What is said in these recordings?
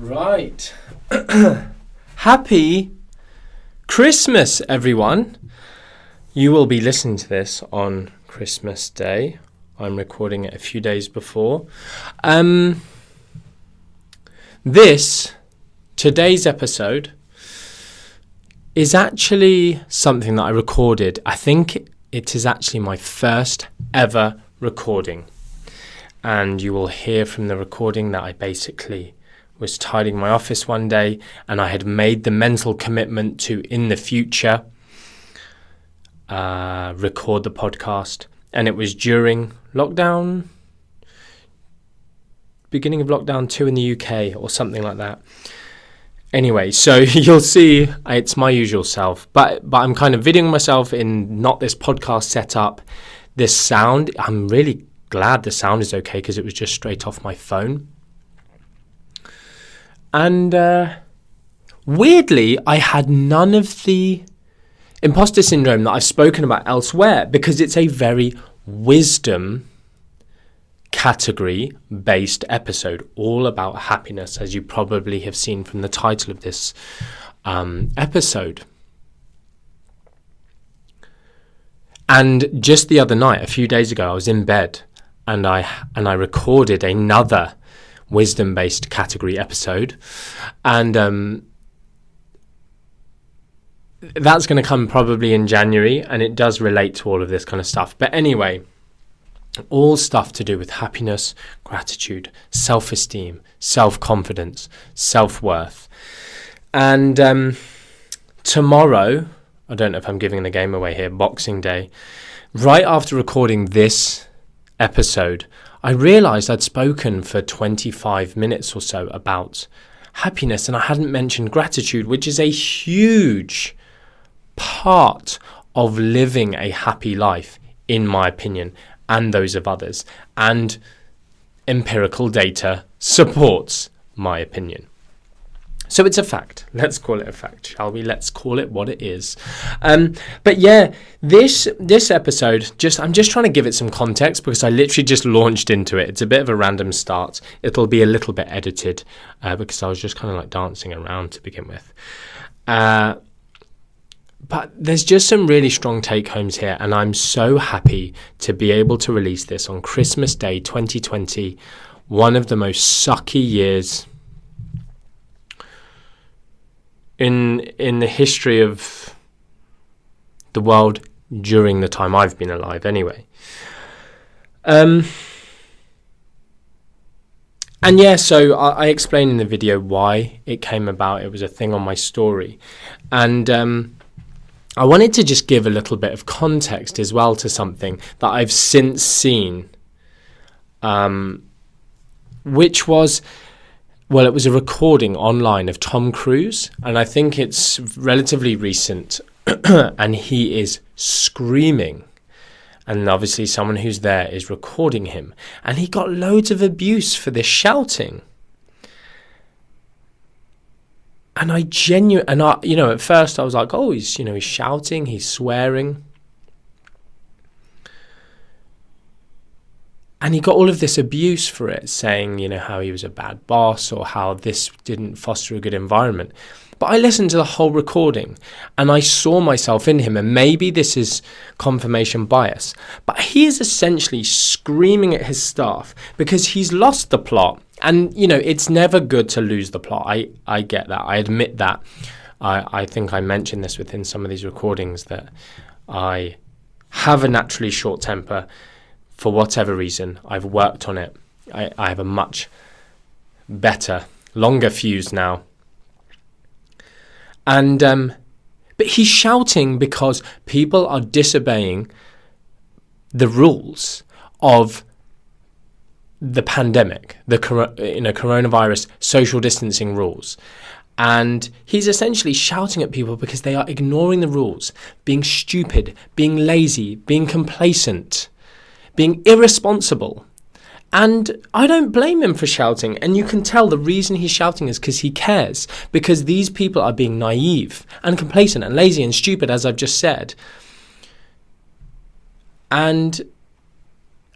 Right. Happy Christmas, everyone. You will be listening to this on Christmas Day. I'm recording it a few days before. Today's episode is actually something that I recorded. I think it is actually my first ever recording. And you will hear from the recording that I basically was tidying my office one day and I had made the mental commitment to, in the future, record the podcast. And it was during lockdown, beginning of lockdown 2 in the UK or something like that. Anyway, so you'll see it's my usual self, but I'm kind of videoing myself in not this podcast setup. This sound, I'm really glad the sound is okay because it was just straight off my phone. And weirdly, I had none of the imposter syndrome that I've spoken about elsewhere because it's a very wisdom category based episode, all about happiness, as you probably have seen from the title of this episode. And just the other night, a few days ago, I was in bed and I recorded another wisdom based category episode, and that's going to come probably in January, and it does relate to all of this kind of stuff. But anyway, all stuff to do with happiness, gratitude, self-esteem, self-confidence, self-worth. And tomorrow, I don't know if I'm giving the game away here, Boxing Day, right after recording this episode, I realised I'd spoken for 25 minutes or so about happiness, and I hadn't mentioned gratitude, which is a huge part of living a happy life, in my opinion, and those of others. And empirical data supports my opinion. So it's a fact. Let's call it a fact, shall we? Let's call it what it is. But yeah, this episode, I'm just trying to give it some context because I literally just launched into it. It's a bit of a random start. It'll be a little bit edited because I was just kind of like dancing around to begin with. But there's just some really strong take-homes here, and I'm so happy to be able to release this on Christmas Day 2020, one of the most sucky years in the history of the world during the time I've been alive anyway. And yeah, so I explained in the video why it came about. It was a thing on my story. And I wanted to just give a little bit of context as well to something that I've since seen, which was, well, it was a recording online of Tom Cruise, and I think it's relatively recent, and he is screaming, and obviously someone who's there is recording him, and he got loads of abuse for this shouting. And at first I was like, oh, he's shouting, he's swearing. And he got all of this abuse for it, saying, how he was a bad boss or how this didn't foster a good environment. But I listened to the whole recording and I saw myself in him, and maybe this is confirmation bias, but he is essentially screaming at his staff because he's lost the plot. And, it's never good to lose the plot. I get that. I admit that. I think I mentioned this within some of these recordings, that I have a naturally short temper. For whatever reason, I've worked on it. I have a much better, longer fuse now. And but he's shouting because people are disobeying the rules of the pandemic, the coronavirus social distancing rules. And he's essentially shouting at people because they are ignoring the rules, being stupid, being lazy, being complacent, being irresponsible. And I don't blame him for shouting. And you can tell the reason he's shouting is because he cares. Because these people are being naive and complacent and lazy and stupid, as I've just said. And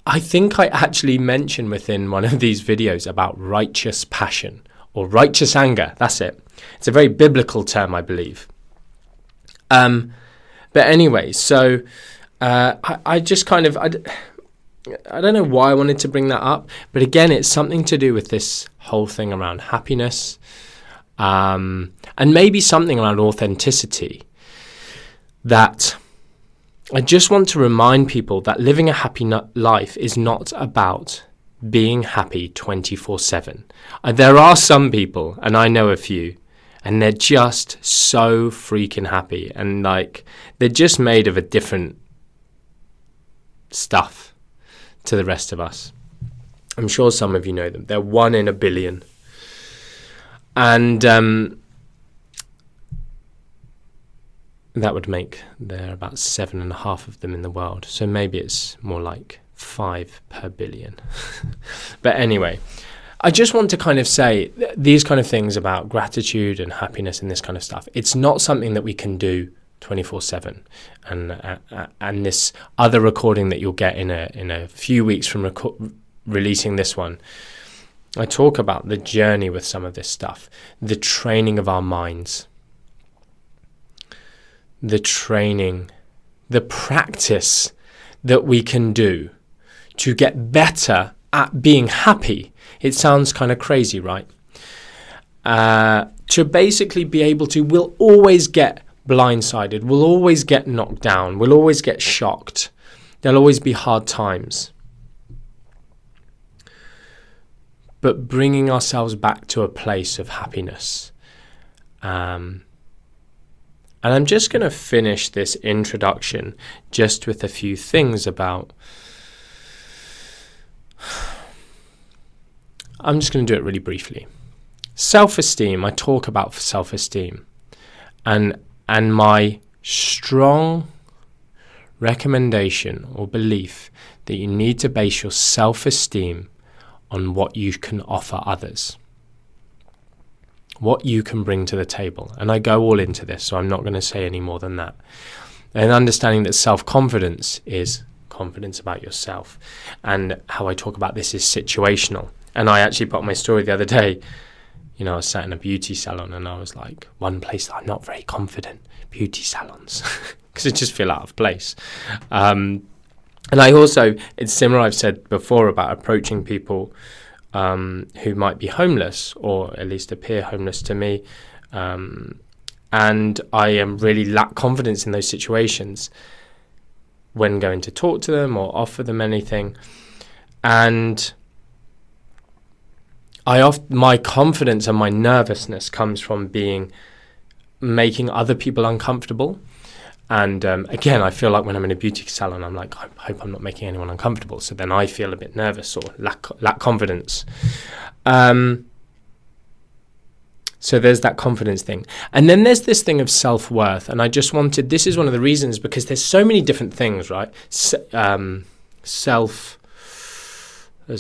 I think I actually mentioned within one of these videos about righteous passion or righteous anger. That's it. It's a very biblical term, I believe. But anyway, so I just kind of, I don't know why I wanted to bring that up, but again, it's something to do with this whole thing around happiness, and maybe something around authenticity, that I just want to remind people that living a happy life is not about being happy 24/7. There are some people, and I know a few, and they're just so freaking happy, and like they're just made of a different stuff to the rest of us. I'm sure some of you know them. They're 1 in a billion. And that would make there about 7.5 of them in the world. So maybe it's more like 5 per billion. But anyway, I just want to kind of say these kind of things about gratitude and happiness and this kind of stuff. It's not something that we can do 24/7. And this other recording that you'll get in a few weeks from releasing this one, I talk about the journey with some of this stuff, the training of our minds, the training, the practice that we can do to get better at being happy. It sounds kind of crazy, right? To basically be able to, we'll always get blindsided, we'll always get knocked down, we'll always get shocked. There'll always be hard times. But bringing ourselves back to a place of happiness. And I'm just going to finish this introduction just with a few things about... I'm just going to do it really briefly. Self-esteem, I talk about self-esteem. And my strong recommendation or belief that you need to base your self-esteem on what you can offer others, what you can bring to the table. And I go all into this, so I'm not going to say any more than that. And understanding that self-confidence is confidence about yourself. And how I talk about this is situational. And I actually put on my story the other day, I was sat in a beauty salon and I was like, one place that I'm not very confident, beauty salons, because I just feel out of place. And I also, it's similar, I've said before about approaching people who might be homeless or at least appear homeless to me. And I really lack confidence in those situations when going to talk to them or offer them anything. And my confidence and my nervousness comes from making other people uncomfortable. And again, I feel like when I'm in a beauty salon, I'm like, I hope I'm not making anyone uncomfortable. So then I feel a bit nervous or lack confidence. So there's that confidence thing. And then there's this thing of self-worth. And I just wanted, this is one of the reasons, because there's so many different things, right? There's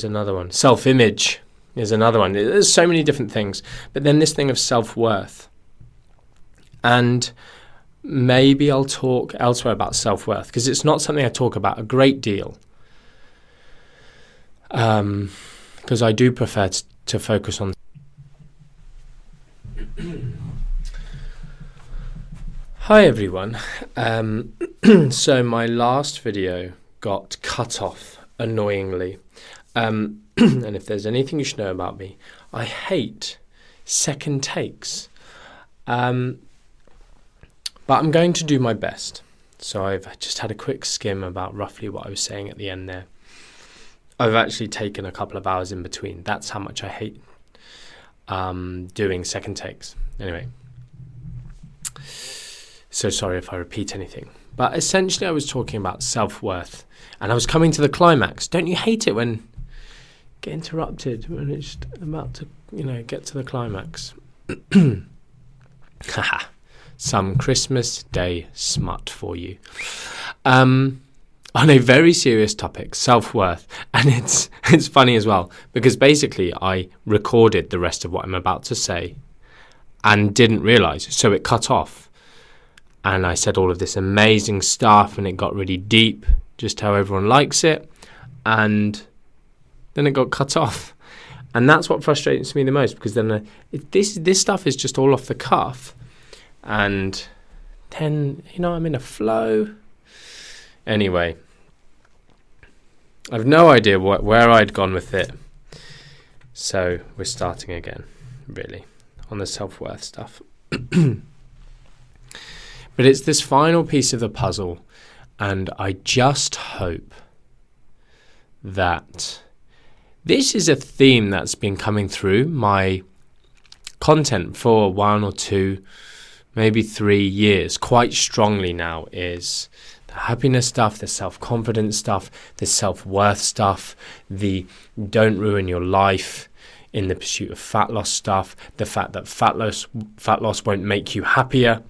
another one. Self-image is another one. There's so many different things. But then this thing of self-worth. And maybe I'll talk elsewhere about self-worth, because it's not something I talk about a great deal. Because I do prefer to focus on... Hi everyone. So my last video got cut off, annoyingly. And if there's anything you should know about me, I hate second takes. But I'm going to do my best. So I've just had a quick skim about roughly what I was saying at the end there. I've actually taken a couple of hours in between. That's how much I hate doing second takes. Anyway. So sorry if I repeat anything. But essentially I was talking about self-worth. And I was coming to the climax. Don't you hate it when you get interrupted when it's about to, get to the climax? Haha. Some Christmas Day smut for you. On a very serious topic, self-worth. And it's funny as well, because basically I recorded the rest of what I'm about to say and didn't realise, so it cut off. And I said all of this amazing stuff and it got really deep, just how everyone likes it. And then it got cut off. And that's what frustrates me the most, because then this stuff is just all off the cuff, and then, I'm in a flow. Anyway, I've no idea where I'd gone with it. So we're starting again, really, on the self-worth stuff. But it's this final piece of the puzzle, and I just hope that this is a theme that's been coming through my content for 1 or 2, maybe 3 years quite strongly now, is the happiness stuff, the self-confidence stuff, the self-worth stuff, the don't ruin your life in the pursuit of fat loss stuff, the fact that fat loss won't make you happier,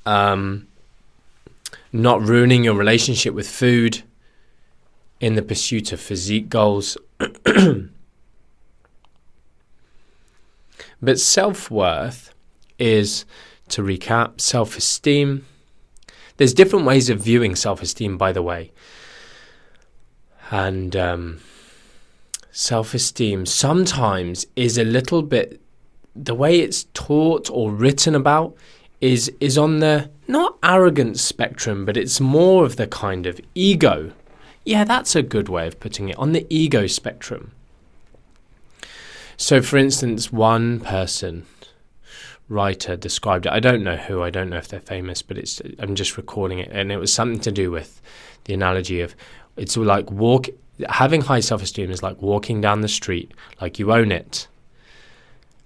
not ruining your relationship with food in the pursuit of physique goals. But self-worth is, to recap, self-esteem. There's different ways of viewing self-esteem, by the way. And self-esteem sometimes is a little bit, the way it's taught or written about is on the not arrogant spectrum, but it's more of the kind of ego. Yeah, that's a good way of putting it, on the ego spectrum. So, for instance, one writer described it. I don't know who, I don't know if they're famous, but I'm just recording it. And it was something to do with the analogy of, it's like having high self-esteem is like walking down the street, like you own it.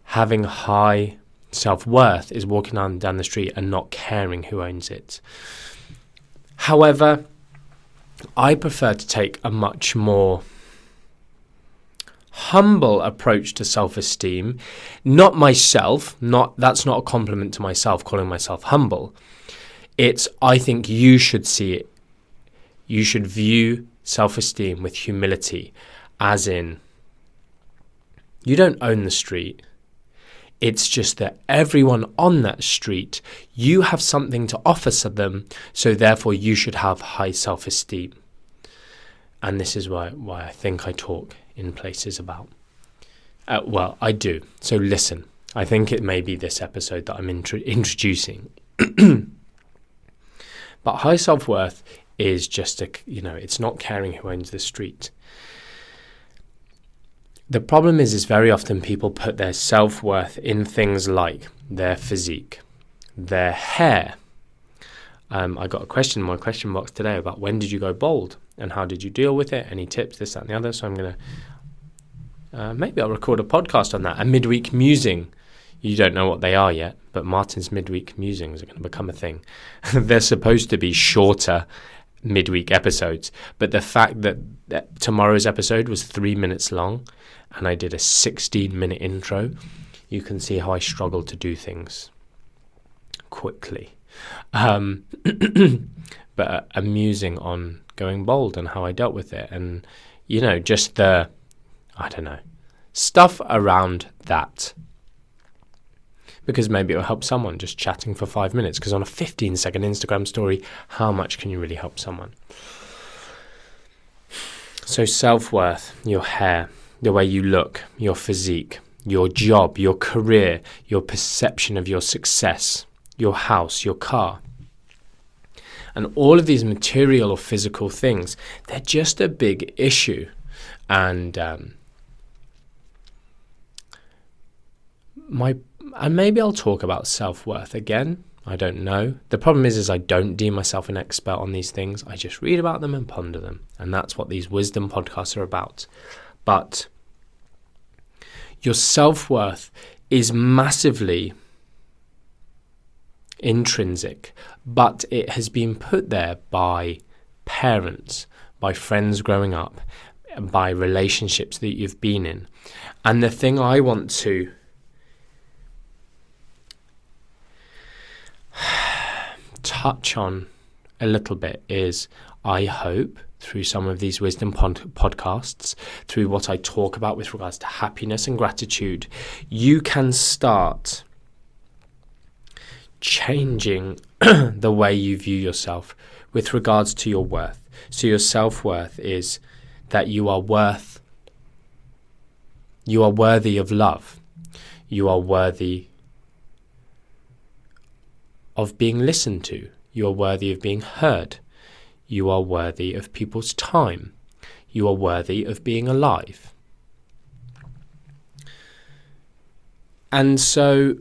Having high self-worth is walking down the street and not caring who owns it. However, I prefer to take a much more humble approach to self-esteem. Not myself, that's not a compliment to myself, calling myself humble. I think you should see it. You should view self-esteem with humility, as in, you don't own the street. It's just that everyone on that street, you have something to offer to them, so therefore you should have high self-esteem. And this is why I think I talk in places about. Well, I do. So listen, I think it may be this episode that I'm introducing. But high self-worth is just it's not caring who owns the street. The problem is very often people put their self-worth in things like their physique, their hair. I got a question in my question box today about when did you go bald and how did you deal with it? Any tips, this, that, and the other? So I'm going to, maybe I'll record a podcast on that. A midweek musing. You don't know what they are yet, but Martin's midweek musings are going to become a thing. They're supposed to be shorter midweek episodes, but the fact that tomorrow's episode was 3 minutes long and I did a 16-minute intro, you can see how I struggle to do things quickly. But a musing on going bald and how I dealt with it, and just the stuff around that, because maybe it'll help someone just chatting for 5 minutes, because on a 15-second Instagram story, how much can you really help someone? So self-worth, your hair, the way you look, your physique, your job, your career, your perception of your success, your house, your car. And all of these material or physical things, they're just a big issue. And maybe I'll talk about self-worth again. I don't know. The problem is I don't deem myself an expert on these things. I just read about them and ponder them. And that's what these wisdom podcasts are about. But your self-worth is massively intrinsic, but it has been put there by parents, by friends growing up, by relationships that you've been in. And the thing I want to touch on a little bit is, I hope through some of these wisdom podcasts, through what I talk about with regards to happiness and gratitude, you can start changing the way you view yourself with regards to your worth. So your self-worth is that you are worth You are worthy of love. You are worthy of being listened to. You are worthy of being heard. You are worthy of people's time. You are worthy of being alive. And so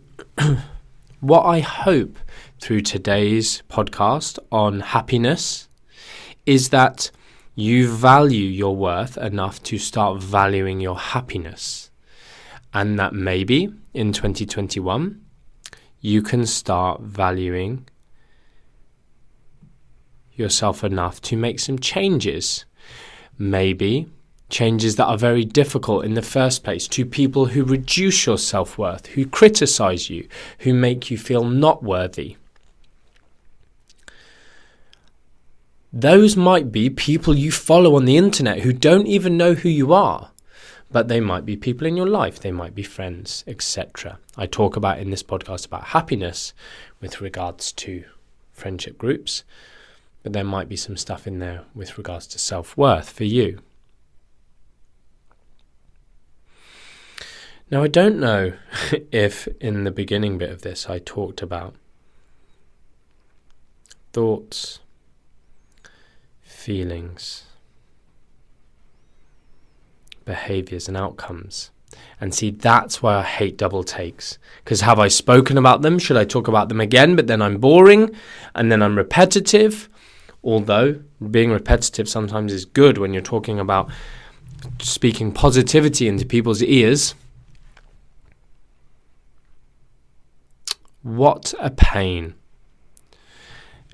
what I hope through today's podcast on happiness is that you value your worth enough to start valuing your happiness. And that maybe in 2021, you can start valuing yourself enough to make some changes. Maybe changes that are very difficult in the first place, to people who reduce your self-worth, who criticize you, who make you feel not worthy. Those might be people you follow on the internet who don't even know who you are, but they might be people in your life, they might be friends, etc. I talk about in this podcast about happiness with regards to friendship groups, but there might be some stuff in there with regards to self-worth for you. Now, I don't know if in the beginning bit of this I talked about thoughts, feelings, behaviors and outcomes. And see, that's why I hate double takes. Because have I spoken about them? Should I talk about them again? But then I'm boring and then I'm repetitive. Although being repetitive sometimes is good when you're talking about speaking positivity into people's ears. What a pain.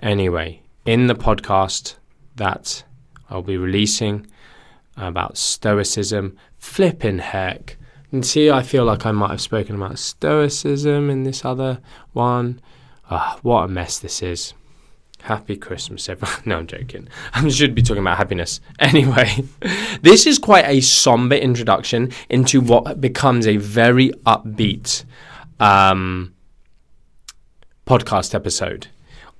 Anyway, in the podcast that I'll be releasing about stoicism, flipping heck. And see, I feel like I might have spoken about stoicism in this other one. What a mess this is. Happy Christmas, everyone. No, I'm joking. I should be talking about happiness. Anyway, this is quite a somber introduction into what becomes a very upbeat podcast episode.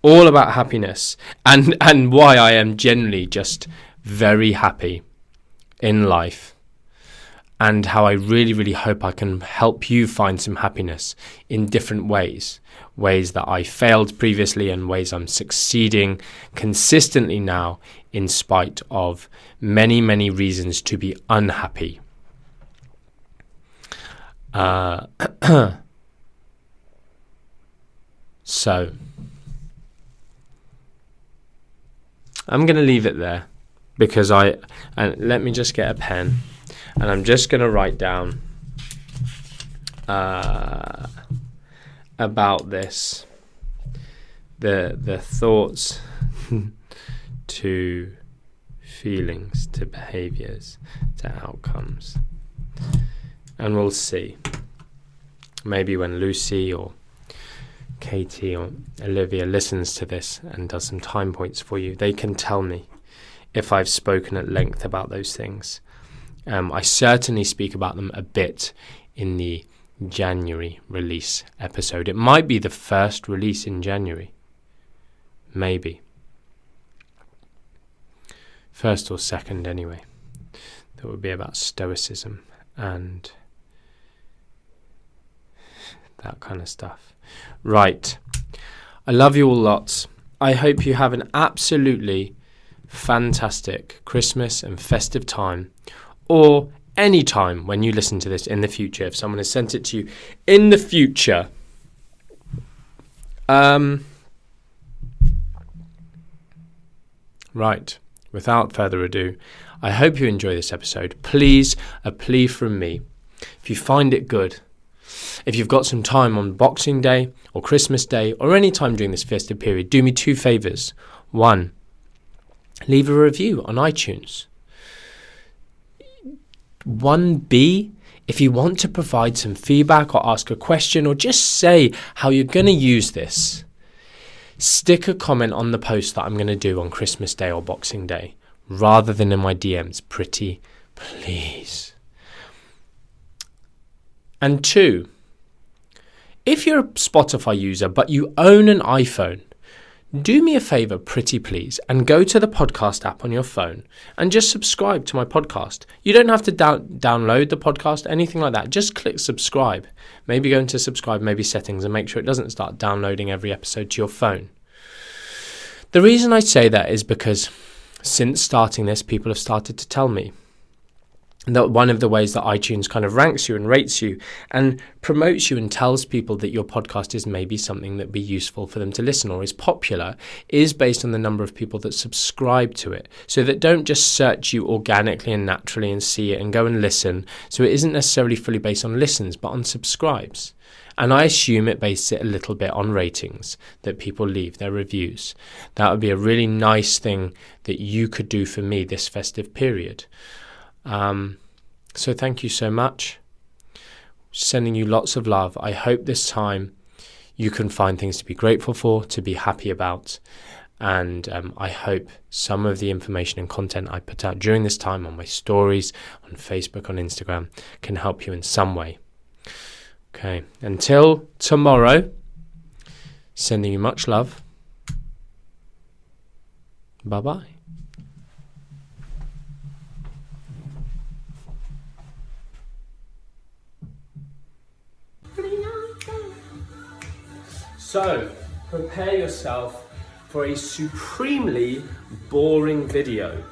All about happiness and why I am generally just very happy in life. And how I really, really hope I can help you find some happiness in different ways. Ways that I failed previously and ways I'm succeeding consistently now in spite of many, many reasons to be unhappy. So, I'm going to leave it there because let me just get a pen. And I'm just going to write down about this, the thoughts to feelings, to behaviors, to outcomes. And we'll see. Maybe when Lucy or Katie or Olivia listens to this and does some time points for you, they can tell me if I've spoken at length about those things. I certainly speak about them a bit in the January release episode. It might be the first release in January. Maybe. First or second anyway. That would be about stoicism and that kind of stuff. Right. I love you all lots. I hope you have an absolutely fantastic Christmas and festive time. Or any time when you listen to this in the future, if someone has sent it to you in the future. Right, without further ado, I hope you enjoy this episode. Please, a plea from me. If you find it good, if you've got some time on Boxing Day or Christmas Day or any time during this festive period, do me two favours. One, leave a review on iTunes. 1B, if you want to provide some feedback or ask a question or just say how you're going to use this, stick a comment on the post that I'm going to do on Christmas Day or Boxing Day rather than in my DMs. Pretty please. And 2, if you're a Spotify user but you own an iPhone, do me a favour, pretty please, and go to the podcast app on your phone and just subscribe to my podcast. You don't have to download the podcast, anything like that. Just click subscribe. Maybe go into subscribe, maybe settings, and make sure it doesn't start downloading every episode to your phone. The reason I say that is because since starting this, people have started to tell me that one of the ways that iTunes kind of ranks you and rates you and promotes you and tells people that your podcast is maybe something that would be useful for them to listen or is popular is based on the number of people that subscribe to it. So that don't just search you organically and naturally and see it and go and listen. So it isn't necessarily fully based on listens, but on subscribes. And I assume it bases it a little bit on ratings that people leave, their reviews. That would be a really nice thing that you could do for me this festive period. So thank you so much. Sending you lots of love. I hope this time you can find things to be grateful for, to be happy about. And I hope some of the information and content I put out during this time on my stories, on Facebook, on Instagram, can help you in some way. Okay, until tomorrow, sending you much love. Bye-bye. So, prepare yourself for a supremely boring video.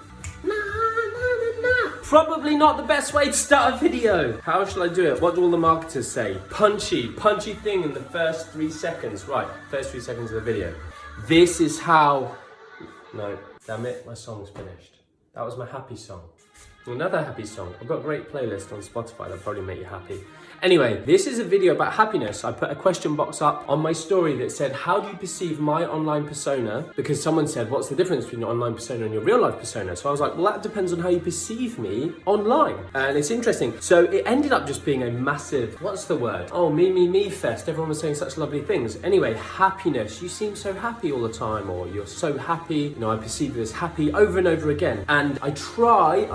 Probably not the best way to start a video. How shall I do it? What do all the marketers say? Punchy thing in the first 3 seconds. Right, first 3 seconds of the video. This is how... No, damn it, my song's finished. That was my happy song. Another happy song. I've got a great playlist on Spotify that'll probably make you happy. Anyway, this is a video about happiness. I put a question box up on my story that said, how do you perceive my online persona? Because someone said, what's the difference between your online persona and your real life persona? So I was like, well, that depends on how you perceive me online. And it's interesting. So it ended up just being a massive, what's the word? Oh, me fest. Everyone was saying such lovely things. Anyway, happiness. You seem so happy all the time, or you're so happy. You know, I perceive you as happy over and over again. And I try.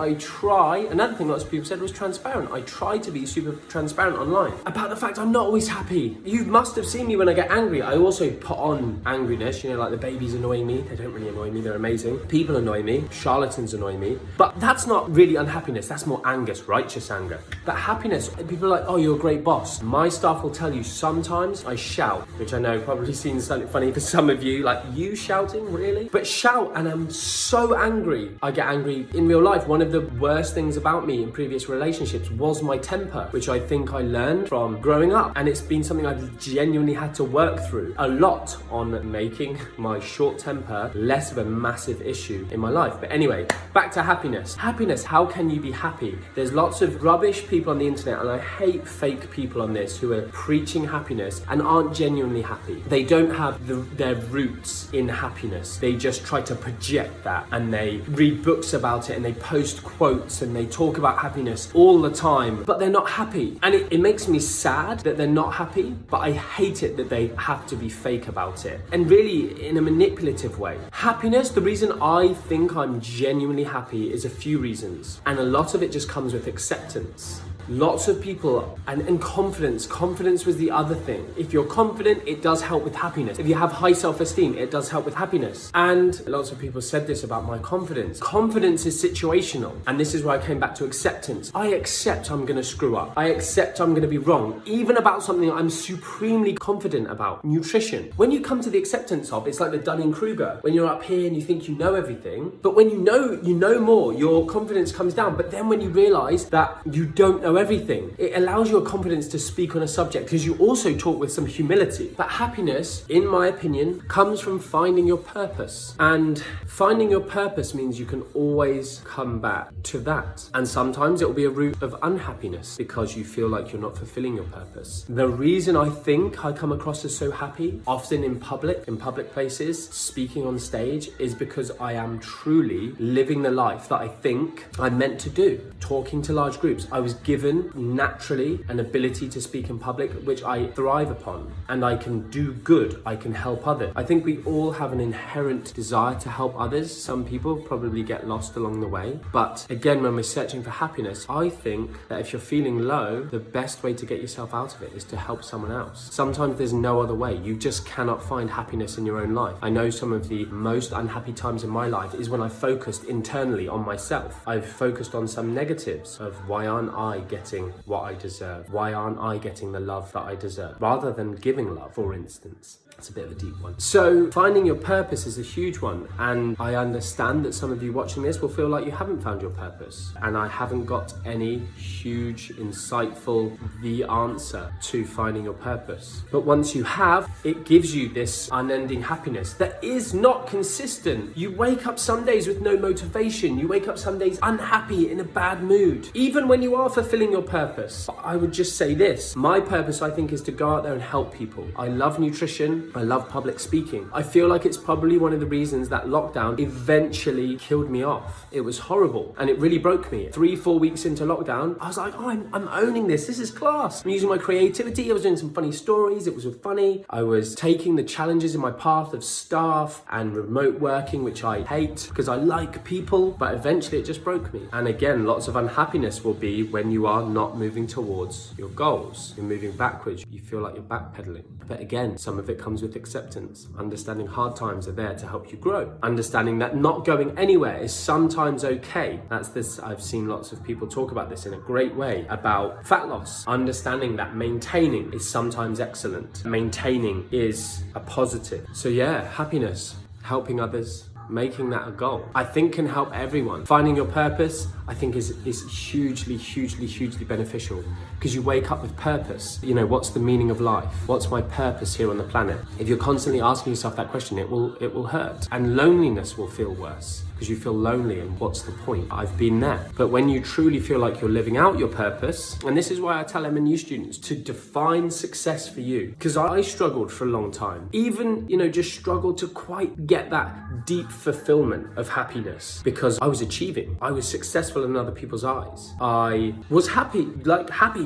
Another thing lots of people said was transparent. I try to be super transparent online about the fact I'm not always happy. You must have seen me when I get angry. I also put on angriness, you know, like the babies annoy me. They don't really annoy me, they're amazing. People annoy me, charlatans annoy me. But that's not really unhappiness, that's more Angus, righteous anger. But happiness, people are like, oh, you're a great boss. My staff will tell you sometimes I shout, which I know probably seems slightly funny for some of you, like, you shouting, really? But shout, and I'm so angry. I get angry in real life. One of the worst things about me in previous relationships was my temper, which I think I learned from growing up, and it's been something I've genuinely had to work through a lot on making my short temper less of a massive issue in my life. But anyway, back to happiness. Happiness, how can you be happy? There's lots of rubbish people on the internet, and I hate fake people on this who are preaching happiness and aren't genuinely happy. They don't have their roots in happiness. They just try to project that, and they read books about it, and they post quotes, and they talk about happiness all the time, but they're not happy. And it makes me sad that they're not happy, but I hate it that they have to be fake about it, and really in a manipulative way. Happiness, the reason I think I'm genuinely happy is a few reasons, and a lot of it just comes with acceptance. Lots of people, and confidence. Confidence was the other thing. If you're confident, it does help with happiness. If you have high self-esteem, it does help with happiness. And lots of people said this about my confidence. Confidence is situational. And this is where I came back to acceptance. I accept I'm gonna screw up. I accept I'm gonna be wrong. Even about something I'm supremely confident about. Nutrition. When you come to the acceptance of, it's like the Dunning-Kruger. When you're up here and you think you know everything, but when you know more, your confidence comes down. But then when you realize that you don't know everything, it allows your confidence to speak on a subject, because you also talk with some humility. But happiness, in my opinion, comes from finding your purpose. And finding your purpose means you can always come back to that. And sometimes it will be a route of unhappiness because you feel like you're not fulfilling your purpose. The reason I think I come across as so happy, often in public places, speaking on stage, is because I am truly living the life that I think I'm meant to do. Talking to large groups. I was given given naturally an ability to speak in public, which I thrive upon, and I can do good, I can help others. I think we all have an inherent desire to help others. Some people probably get lost along the way. But again, when we're searching for happiness, I think that if you're feeling low, the best way to get yourself out of it is to help someone else. Sometimes there's no other way. You just cannot find happiness in your own life. I know some of the most unhappy times in my life is when I focused internally on myself. I've focused on some negatives of why aren't I getting what I deserve? Why aren't I getting the love that I deserve? Rather than giving love, for instance. It's a bit of a deep one. So finding your purpose is a huge one. And I understand that some of you watching this will feel like you haven't found your purpose. And I haven't got any huge, insightful, the answer to finding your purpose. But once you have, it gives you this unending happiness that is not consistent. You wake up some days with no motivation. You wake up some days unhappy, in a bad mood. Even when you are fulfilling your purpose. I would just say this. My purpose, I think, is to go out there and help people. I love nutrition. I love public speaking. I feel like it's probably one of the reasons that lockdown eventually killed me off. It was horrible and it really broke me. 3-4 weeks into lockdown, I was like, oh, I'm owning this. This is class. I'm using my creativity. I was doing some funny stories. It was funny. I was taking the challenges in my path of staff and remote working, which I hate because I like people, but eventually it just broke me. And again, lots of unhappiness will be when you are not moving towards your goals. You're moving backwards. You feel like you're backpedaling. But again, some of it comes with acceptance. Understanding hard times are there to help you grow. Understanding that not going anywhere is sometimes okay. That's this, I've seen lots of people talk about this in a great way about fat loss. Understanding that maintaining is sometimes excellent. Maintaining is a positive. So yeah, happiness, helping others, making that a goal, I think can help everyone. Finding your purpose, I think is hugely, hugely, hugely beneficial because you wake up with purpose. You know, what's the meaning of life? What's my purpose here on the planet? If you're constantly asking yourself that question, it will hurt. And loneliness will feel worse because you feel lonely and what's the point? I've been there. But when you truly feel like you're living out your purpose, and this is why I tell M&U students to define success for you, because I struggled for a long time. Even, just struggled to quite get that deep fulfillment of happiness because I was achieving. I was successful in other people's eyes. I was happy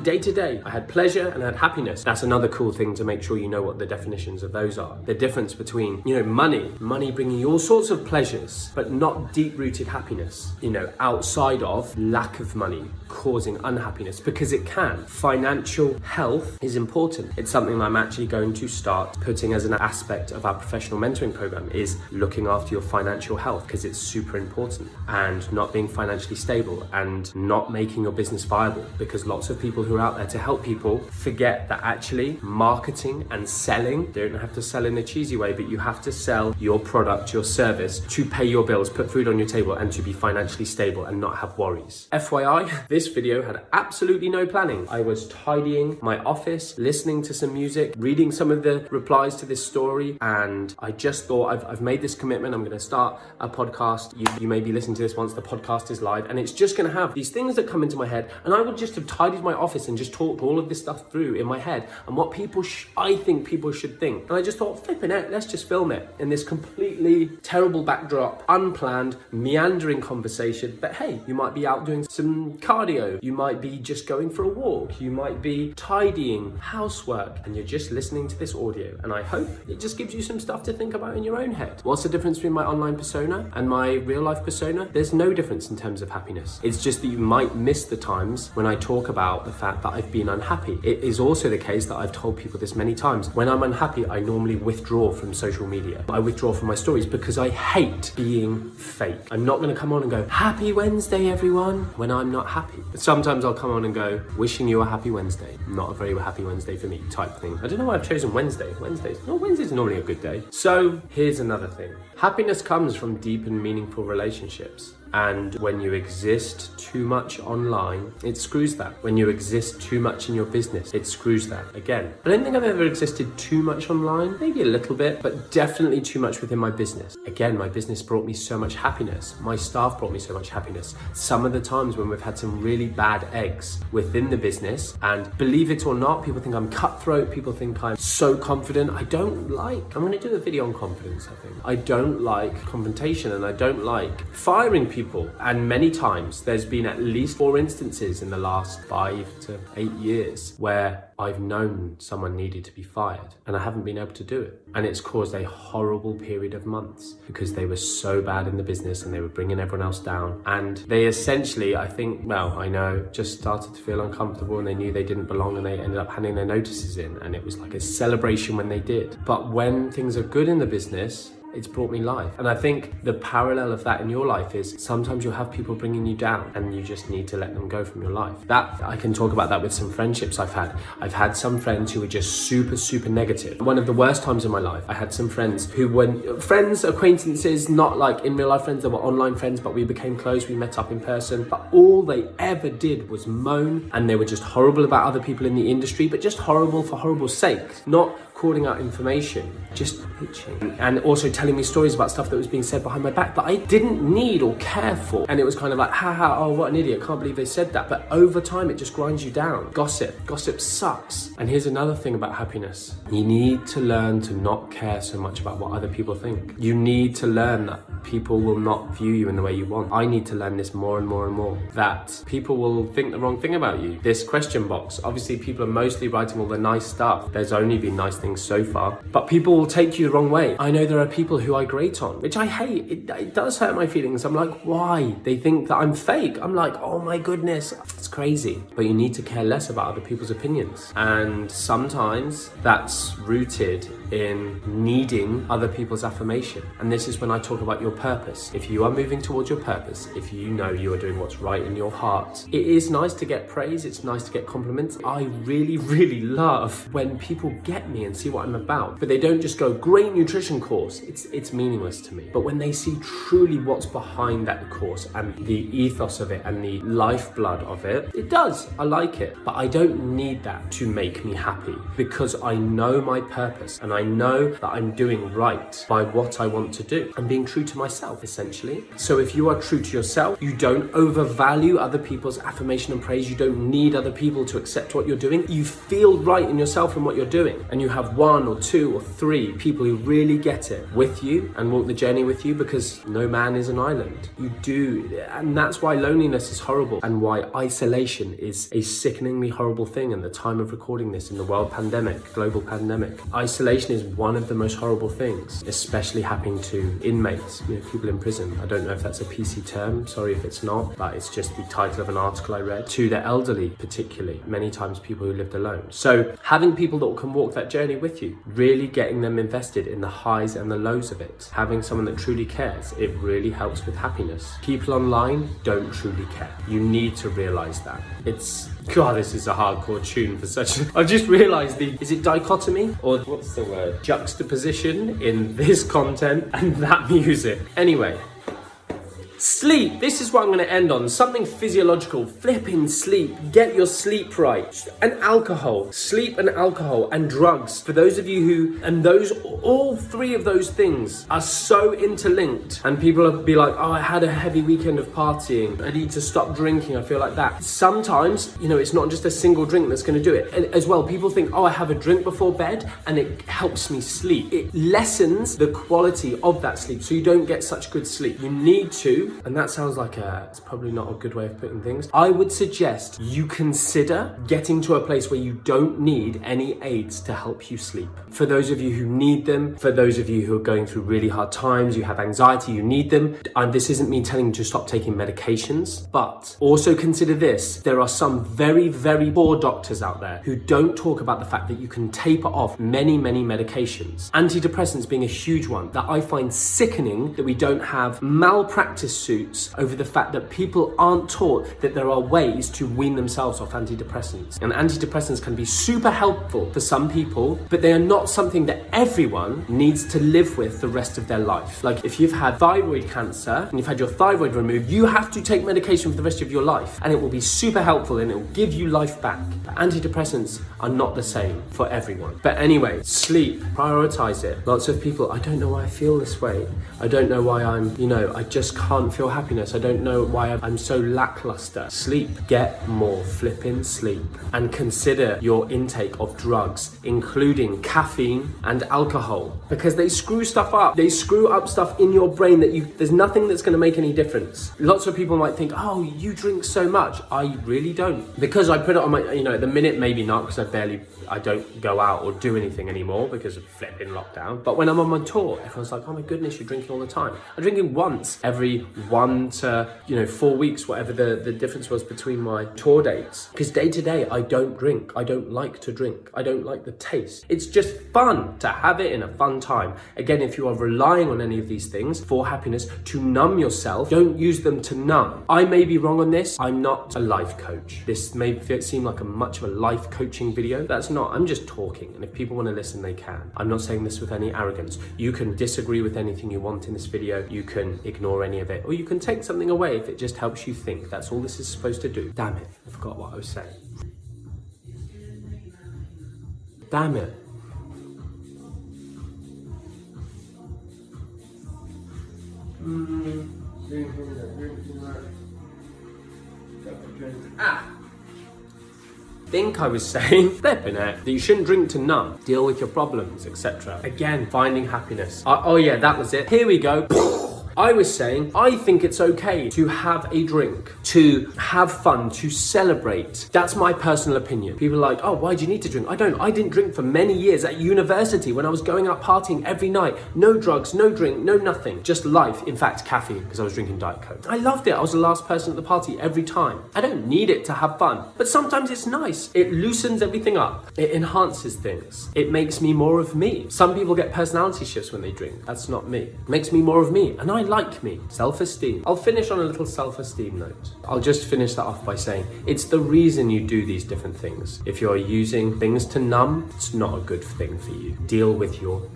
day to day. I had pleasure and I had happiness. That's another cool thing to make sure you know what the definitions of those are. The difference between, money bringing you all sorts of pleasures, but not deep-rooted happiness, outside of lack of money causing unhappiness, because it can. Financial health is important. It's something I'm actually going to start putting as an aspect of our professional mentoring program, is looking after your financial health, because it's super important, and not being financially stable and not making your business viable, because lots of people who are out there to help people forget that actually marketing and selling, you don't have to sell in a cheesy way, but you have to sell your product, your service to pay your bills, put food on your table, and to be financially stable and not have worries. FYI, this video had absolutely no planning. I was tidying my office, listening to some music, reading some of the replies to this story, and I just thought I've made this commitment. I'm going to start a podcast. You may be listening to this once the podcast is live, and it's just going to have these things that come into my head, and I would just have tidied my office and just talked all of this stuff through in my head and what I think people should think. And I just thought, flipping it, let's just film it in this completely terrible backdrop, unplanned, meandering conversation. But hey, you might be out doing some cardio, you might be just going for a walk, you might be tidying, housework, and you're just listening to this audio, and I hope it just gives you some stuff to think about in your own head. What's the difference between my online persona and my real life persona? There's no difference in terms of happiness. It's just that you might miss the times when I talk about the fact that I've been unhappy. It is also the case that I've told people this many times. When I'm unhappy, I normally withdraw from social media. I withdraw from my stories because I hate being fake. I'm not going to come on and go, happy Wednesday, everyone, when I'm not happy. But sometimes I'll come on and go, wishing you a happy Wednesday. Not a very happy Wednesday for me type thing. I don't know why I've chosen Wednesday. Wednesday's normally a good day. So here's another thing. Happiness comes from deep and meaningful relationships. And when you exist too much online, it screws that. When you exist too much in your business, it screws that again. I don't think I've ever existed too much online, maybe a little bit, but definitely too much within my business. Again, my business brought me so much happiness. My staff brought me so much happiness. Some of the times when we've had some really bad eggs within the business, and believe it or not, people think I'm cutthroat, people think I'm so confident. I'm going to do a video on confidence, I think. I don't like confrontation, and I don't like firing people people, and many times there's been at least 4 instances in the last 5 to 8 years where I've known someone needed to be fired and I haven't been able to do it. And it's caused a horrible period of months because they were so bad in the business and they were bringing everyone else down. And they essentially, just started to feel uncomfortable, and they knew they didn't belong, and they ended up handing their notices in. And it was like a celebration when they did. But when things are good in the business, it's brought me life. And I think the parallel of that in your life is sometimes you'll have people bringing you down and you just need to let them go from your life. That I can talk about that with some friendships I've had. I've had some friends who were just super, super negative. One of the worst times in my life, I had some friends who were friends, acquaintances, not like in real life friends, they were online friends, but we became close, we met up in person. But all they ever did was moan, and they were just horrible about other people in the industry, but just horrible for horrible sake. Not calling out information, just bitching, and also telling me stories about stuff that was being said behind my back that I didn't need or care for. And it was kind of like, haha, oh, what an idiot, can't believe they said that. But over time, it just grinds you down. Gossip sucks. And here's another thing about happiness. You need to learn to not care so much about what other people think. You need to learn that people will not view you in the way you want. I need to learn this more and more and more, that people will think the wrong thing about you. This question box, obviously people are mostly writing all the nice stuff. There's only been nice things so far, but people will take you the wrong way. I know there are people who I grate on, which I hate. It does hurt my feelings. I'm like, why? They think that I'm fake. I'm like, oh my goodness, it's crazy. But you need to care less about other people's opinions. And sometimes that's rooted in needing other people's affirmation. And this is when I talk about your purpose. If you are moving towards your purpose, if you know you are doing what's right in your heart, it is nice to get praise. It's nice to get compliments. I really, really love when people get me and see what I'm about, but they don't just go, great nutrition course. It's meaningless to me. But when they see truly what's behind that course and the ethos of it and the lifeblood of it, it does. I like it. But I don't need that to make me happy, because I know my purpose and I know that I'm doing right by what I want to do. I'm being true to myself, essentially. So if you are true to yourself, you don't overvalue other people's affirmation and praise. You don't need other people to accept what you're doing. You feel right in yourself and what you're doing. And you have 1 or 2 or 3 people who really get it with you and walk the journey with you, because no man is an island. You do. And that's why loneliness is horrible, and why isolation is a sickeningly horrible thing in the time of recording this in the world pandemic, global pandemic. Isolation is one of the most horrible things, especially happening to inmates, people in prison. I don't know if that's a PC term, sorry if it's not, but it's just the title of an article I read. To the elderly particularly, many times people who lived alone. So having people that can walk that journey with you, really getting them invested in the highs and the lows of it, having someone that truly cares, it really helps with happiness. People online don't truly care. You need to realize that. God, this is a hardcore tune for such. I've just realized is it dichotomy, or what's the word? Juxtaposition in this content and that music. Anyway. Sleep. This is what I'm going to end on. Something physiological. Flipping sleep. Get your sleep right. And alcohol. Sleep and alcohol and drugs. For those of you all 3 of those things are so interlinked. And people will be like, oh, I had a heavy weekend of partying. I need to stop drinking. I feel like that. Sometimes, it's not just a single drink that's going to do it. And as well, people think, oh, I have a drink before bed and it helps me sleep. It lessens the quality of that sleep, so you don't get such good sleep. You need to, and that sounds like it's probably not a good way of putting things. I would suggest you consider getting to a place where you don't need any aids to help you sleep. For those of you who need them, for those of you who are going through really hard times, you have anxiety, you need them. And this isn't me telling you to stop taking medications, but also consider this. There are some very, very poor doctors out there who don't talk about the fact that you can taper off many, many medications. Antidepressants being a huge one that I find sickening, that we don't have malpractice suits over the fact that people aren't taught that there are ways to wean themselves off antidepressants. And antidepressants can be super helpful for some people, but they are not something that everyone needs to live with the rest of their life. Like if you've had thyroid cancer and you've had your thyroid removed, you have to take medication for the rest of your life, and it will be super helpful and it will give you life back. But antidepressants are not the same for everyone. But anyway, sleep, prioritize it. Lots of people, I don't know why I feel this way. I don't know why I just can't can't feel happiness. I don't know why I'm so lackluster. Sleep. Get more flipping sleep. And consider your intake of drugs, including caffeine and alcohol, because they screw stuff up. They screw up stuff in your brain that there's nothing that's going to make any difference. Lots of people might think, oh, you drink so much. I really don't. Because I put it on my, at the minute, maybe not, because I don't go out or do anything anymore because of flipping lockdown. But when I'm on my tour, everyone's like, oh my goodness, you're drinking all the time. I'm drinking once every 1 to 4 weeks, whatever the difference was between my tour dates. Because day to day, I don't drink. I don't like to drink. I don't like the taste. It's just fun to have it in a fun time. Again, if you are relying on any of these things for happiness to numb yourself, don't use them to numb. I may be wrong on this. I'm not a life coach. This may seem like much of a life coaching video. That's not. I'm just talking. And if people want to listen, they can. I'm not saying this with any arrogance. You can disagree with anything you want in this video. You can ignore any of it. Or you can take something away if it just helps you think. That's all this is supposed to do. Damn it. I forgot what I was saying. Damn it. Think I was saying, flipping it, that you shouldn't drink to numb, deal with your problems, etc. Again, finding happiness. Oh yeah, that was it. Here we go. I was saying, I think it's okay to have a drink, to have fun, to celebrate. That's my personal opinion. People are like, oh, why do you need to drink? I don't. I didn't drink for many years at university when I was going out partying every night. No drugs, no drink, no nothing. Just life. In fact, caffeine, because I was drinking Diet Coke. I loved it. I was the last person at the party every time. I don't need it to have fun. But sometimes it's nice. It loosens everything up. It enhances things. It makes me more of me. Some people get personality shifts when they drink. That's not me. It makes me more of me. And I like me. Self-esteem. I'll finish on a little self-esteem note. I'll just finish that off by saying it's the reason you do these different things. If you're using things to numb, it's not a good thing for you. Deal with your...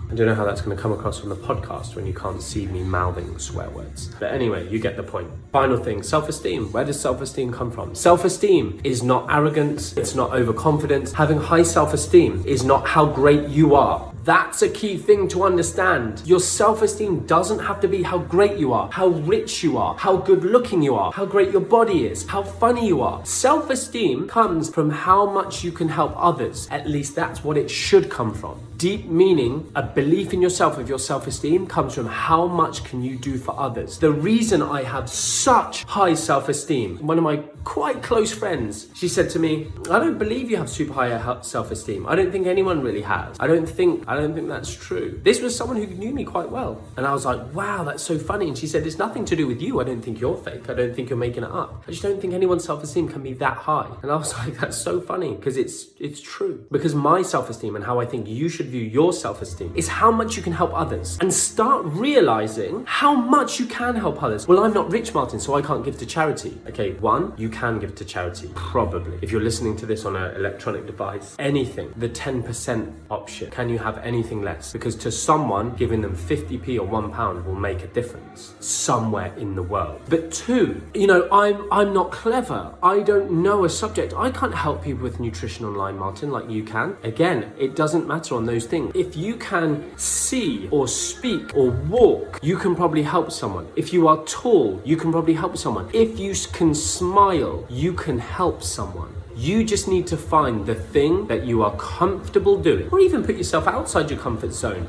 I don't know how that's going to come across on the podcast when you can't see me mouthing swear words. But anyway, you get the point. Final thing, self-esteem. Where does self-esteem come from? Self-esteem is not arrogance. It's not overconfidence. Having high self-esteem is not how great you are. That's a key thing to understand. Your self-esteem doesn't have to be how great you are, how rich you are, how good looking you are, how great your body is, how funny you are. Self-esteem comes from how much you can help others. At least that's what it should come from. Deep meaning, a belief in yourself of your self-esteem comes from how much can you do for others. The reason I have such high self-esteem, one of my quite close friends, she said to me, I don't believe you have super high self-esteem. I don't think anyone really has. I don't think that's true. This was someone who knew me quite well. And I was like, wow, that's so funny. And she said, it's nothing to do with you. I don't think you're fake. I don't think you're making it up. I just don't think anyone's self-esteem can be that high. And I was like, that's so funny because it's true. Because my self-esteem and how I think you should view your self-esteem is how much you can help others. And start realizing how much you can help others. Well, I'm not rich, Martin, so I can't give to charity. Okay, one, you can give to charity. Probably. If you're listening to this on an electronic device, anything, the 10% option. Can you have anything less? Because to someone, giving them 50p or £1 will make a difference somewhere in the world. But two, I'm not clever. I don't know a subject. I can't help people with nutrition online, Martin, like you can. Again, it doesn't matter on those things. If you can see or speak or walk, you can probably help someone. If you are tall, you can probably help someone. If you can smile, you can help someone. You just need to find the thing that you are comfortable doing, or even put yourself outside your comfort zone.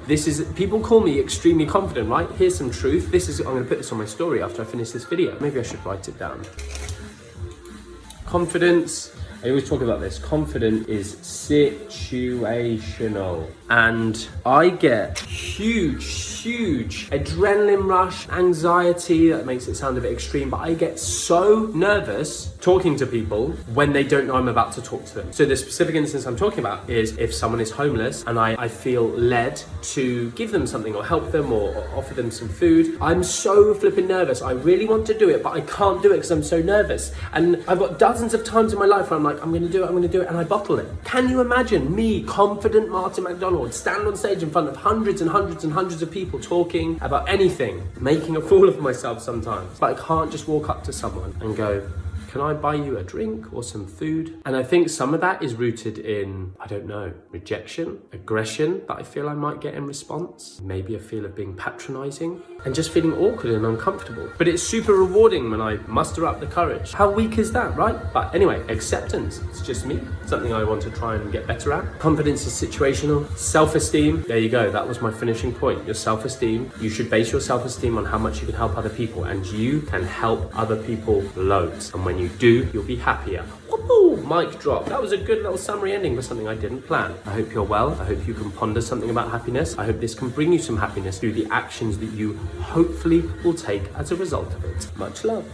People call me extremely confident, right? Here's some truth. I'm going to put this on my story after I finish this video. Maybe I should write it down. Confidence. I always talk about this. Confident is situational. And I get huge adrenaline rush, anxiety. That makes it sound a bit extreme, but I get so nervous talking to people when they don't know I'm about to talk to them. So the specific instance I'm talking about is if someone is homeless and I feel led to give them something or help them or offer them some food. I'm so flipping nervous. I really want to do it, but I can't do it because I'm so nervous. And I've got dozens of times in my life where I'm like, I'm going to do it, and I bottle it. Can you imagine me, confident Martin McDonald, stand on stage in front of hundreds and hundreds and hundreds of people talking about anything, making a fool of myself sometimes. But I can't just walk up to someone and go, can can I buy you a drink or some food? And I think some of that is rooted in, I don't know, rejection, aggression that I feel I might get in response, maybe a feel of being patronizing, and just feeling awkward and uncomfortable. But it's super rewarding when I muster up the courage. How weak is that, right? But anyway, acceptance, it's just me, something I want to try and get better at. Confidence is situational. Self-esteem, there you go, that was my finishing point. Your self-esteem, you should base your self-esteem on how much you can help other people, and you can help other people loads. And when you do, you'll be happier. Whoop-oo, mic drop. That was a good little summary ending for something I didn't plan. I hope you're well. I hope you can ponder something about happiness. I hope this can bring you some happiness through the actions that you hopefully will take as a result of it. Much love.